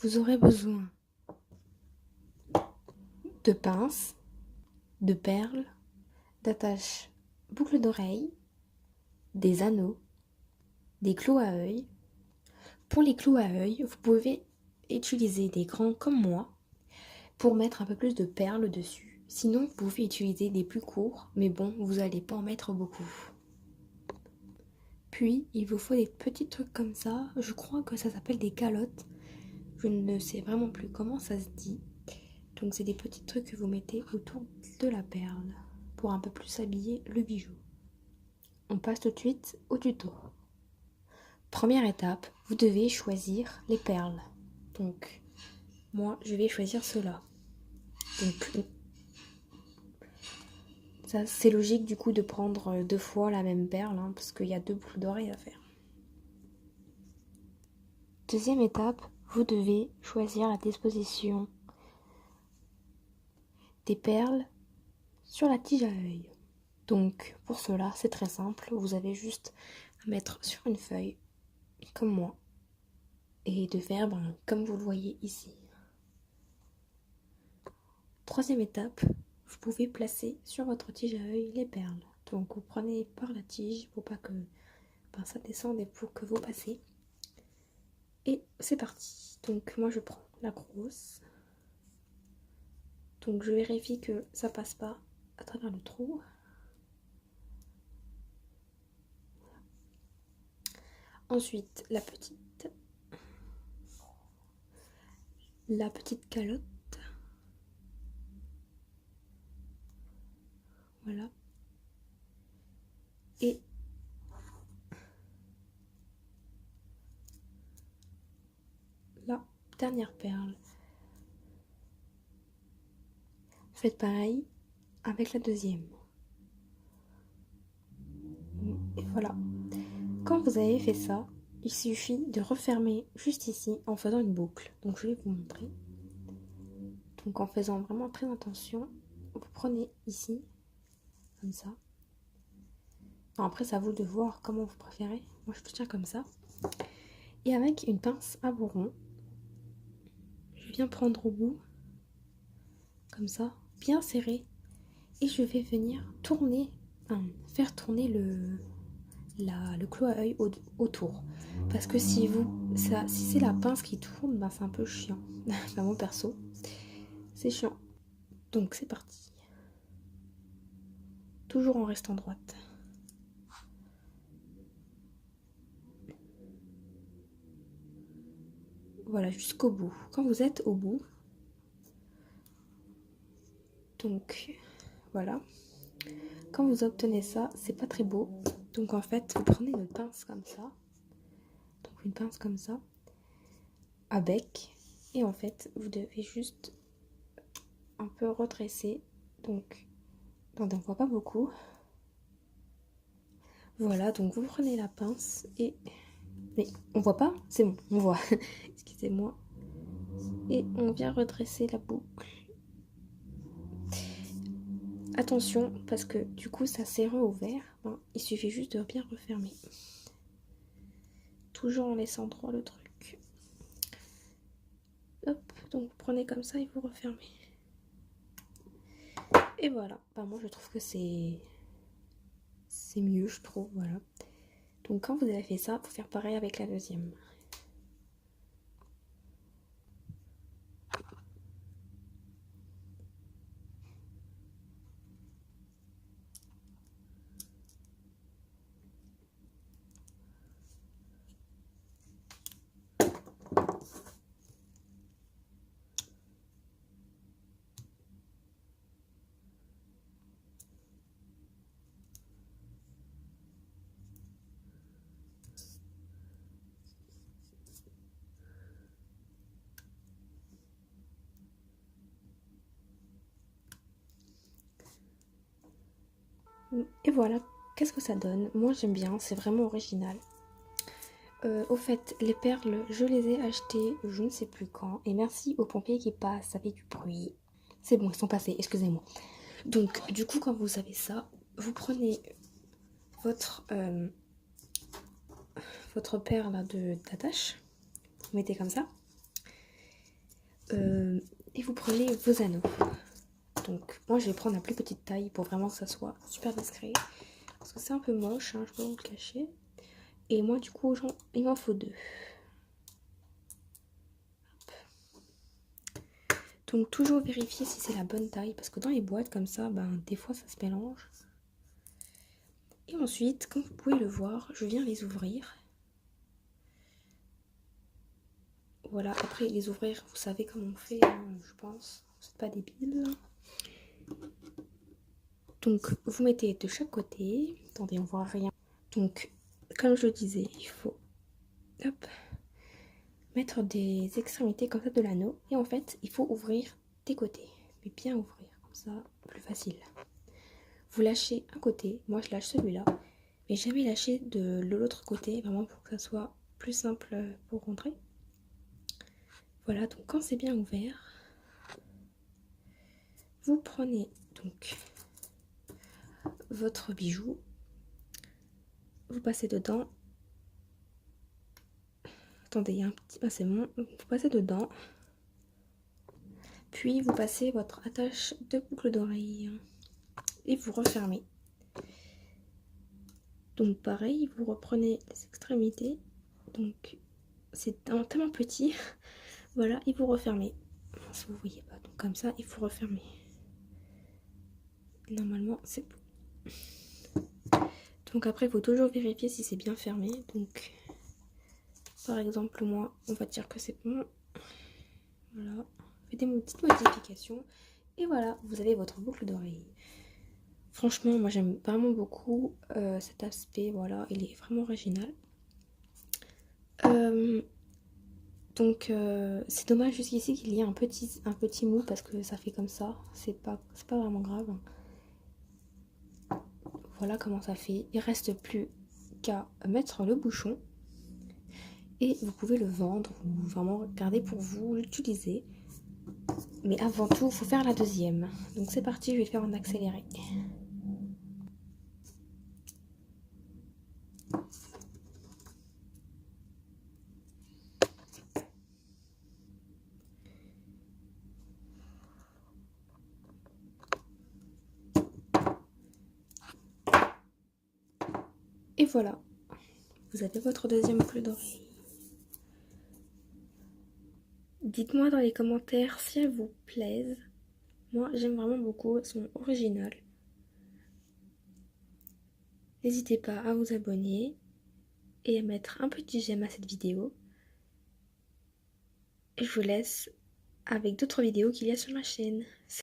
Vous aurez besoin de pinces, de perles, d'attaches boucles d'oreilles, des anneaux, des clous à œil. Pour les clous à œil, vous pouvez utiliser des grands comme moi pour mettre un peu plus de perles dessus. Sinon, vous pouvez utiliser des plus courts, mais bon, vous n'allez pas en mettre beaucoup. Puis, il vous faut des petits trucs comme ça. Je crois que ça s'appelle des calottes. Je ne sais vraiment plus comment ça se dit. Donc, c'est des petits trucs que vous mettez autour de la perle pour un peu plus habiller le bijou. On passe tout de suite au tuto. Première étape, vous devez choisir les perles. Donc, moi, je vais choisir cela. Donc, ça, c'est logique du coup de prendre 2 fois la même perle, hein, parce qu'il y a 2 boucles d'oreilles à faire. Deuxième étape, vous devez choisir la disposition des perles sur la tige à œil. Donc, pour cela, c'est très simple. Vous avez juste à mettre sur une feuille, comme moi, et de faire comme vous le voyez ici. Troisième étape, vous pouvez placer sur votre tige à œil les perles. Donc vous prenez par la tige pour pas que ça descende et pour que vous passez. Et c'est parti. Donc moi je prends la grosse. Donc je vérifie que ça passe pas à travers le trou. Ensuite la petite calotte. Voilà. Et la dernière perle. Faites pareil avec la deuxième. Et voilà. Quand vous avez fait ça, il suffit de refermer juste ici en faisant une boucle. Donc je vais vous montrer. Donc en faisant vraiment très attention, vous prenez ici, comme ça. Enfin, après, c'est à vous de voir comment vous préférez. Moi, je le tiens comme ça. Et avec une pince à bourron, je viens prendre au bout, comme ça, bien serré. Et je vais venir tourner, faire tourner le clou à œil autour. Parce que si c'est la pince qui tourne, c'est un peu chiant. Enfin, moi perso, c'est chiant. Donc c'est parti. Toujours en restant droite. Voilà, jusqu'au bout. Quand vous êtes au bout, donc voilà. Quand vous obtenez ça, c'est pas très beau. Donc en fait, vous prenez une pince comme ça. Donc une pince comme ça, à bec. Et en fait, vous devez juste un peu redresser. Donc, on ne voit pas beaucoup. Voilà, donc vous prenez la pince et... Mais on voit pas? C'est bon, on voit. Excusez-moi. Et on vient redresser la boucle. Attention, parce que du coup, ça s'est réouvert. Il suffit juste de bien refermer. Toujours en laissant droit le truc. Hop, donc vous prenez comme ça et vous refermez. Et voilà. Moi, je trouve que c'est mieux, je trouve, voilà. Donc quand vous avez fait ça, faut faire pareil avec la deuxième. Et voilà, qu'est-ce que ça donne? Moi j'aime bien, c'est vraiment original. Au fait, les perles, je les ai achetées je ne sais plus quand. Et merci aux pompiers qui passent, ça fait du bruit. C'est bon, ils sont passés, excusez-moi. Donc, du coup, quand vous avez ça, vous prenez votre perle d'attache. Vous mettez comme ça. et vous prenez vos anneaux. Donc moi je vais prendre la plus petite taille pour vraiment que ça soit super discret. Parce que c'est un peu moche, hein, je peux vous le cacher. Et moi du coup il m'en faut 2. Donc toujours vérifier si c'est la bonne taille. Parce que dans les boîtes comme ça, ben, des fois ça se mélange. Et ensuite, comme vous pouvez le voir, je viens les ouvrir. Voilà, après les ouvrir, vous savez comment on fait, hein, je pense. Vous n'êtes pas débile. Donc vous mettez de chaque côté. Attendez, on voit rien. Donc, comme je le disais, il faut hop, mettre des extrémités comme ça de l'anneau. Et en fait, il faut ouvrir des côtés. Mais bien ouvrir, comme ça, plus facile. Vous lâchez un côté, moi je lâche celui-là. Mais jamais lâcher de l'autre côté, vraiment pour que ça soit plus simple pour rentrer. Voilà, donc quand c'est bien ouvert, vous prenez donc votre bijou, vous passez dedans. Attendez, il y a un petit... Ah, c'est bon. Vous passez dedans. Puis vous passez votre attache de boucle d'oreille. Et vous refermez. Donc pareil, vous reprenez les extrémités. Donc c'est tellement petit. Voilà, et vous refermez. Si vous voyez pas, donc comme ça, il faut refermer. Normalement, c'est bon. Donc après, il faut toujours vérifier si c'est bien fermé. Donc, par exemple, moi, on va dire que c'est bon. Voilà, faites des petites modifications. Et voilà, vous avez votre boucle d'oreille. Franchement, moi j'aime vraiment beaucoup cet aspect, voilà, il est vraiment original. Donc c'est dommage jusqu'ici qu'il y ait un petit mou parce que ça fait comme ça, c'est pas vraiment grave. Voilà comment ça fait, il reste plus qu'à mettre le bouchon et vous pouvez le vendre ou vraiment garder pour vous, l'utiliser. Mais avant tout, il faut faire la deuxième. Donc c'est parti, je vais le faire en accéléré. Et voilà, vous avez votre deuxième boucle d'oreille. Dites-moi dans les commentaires si elles vous plaisent. Moi, j'aime vraiment beaucoup, elles sont originales. N'hésitez pas à vous abonner et à mettre un petit j'aime à cette vidéo. Et je vous laisse avec d'autres vidéos qu'il y a sur ma chaîne.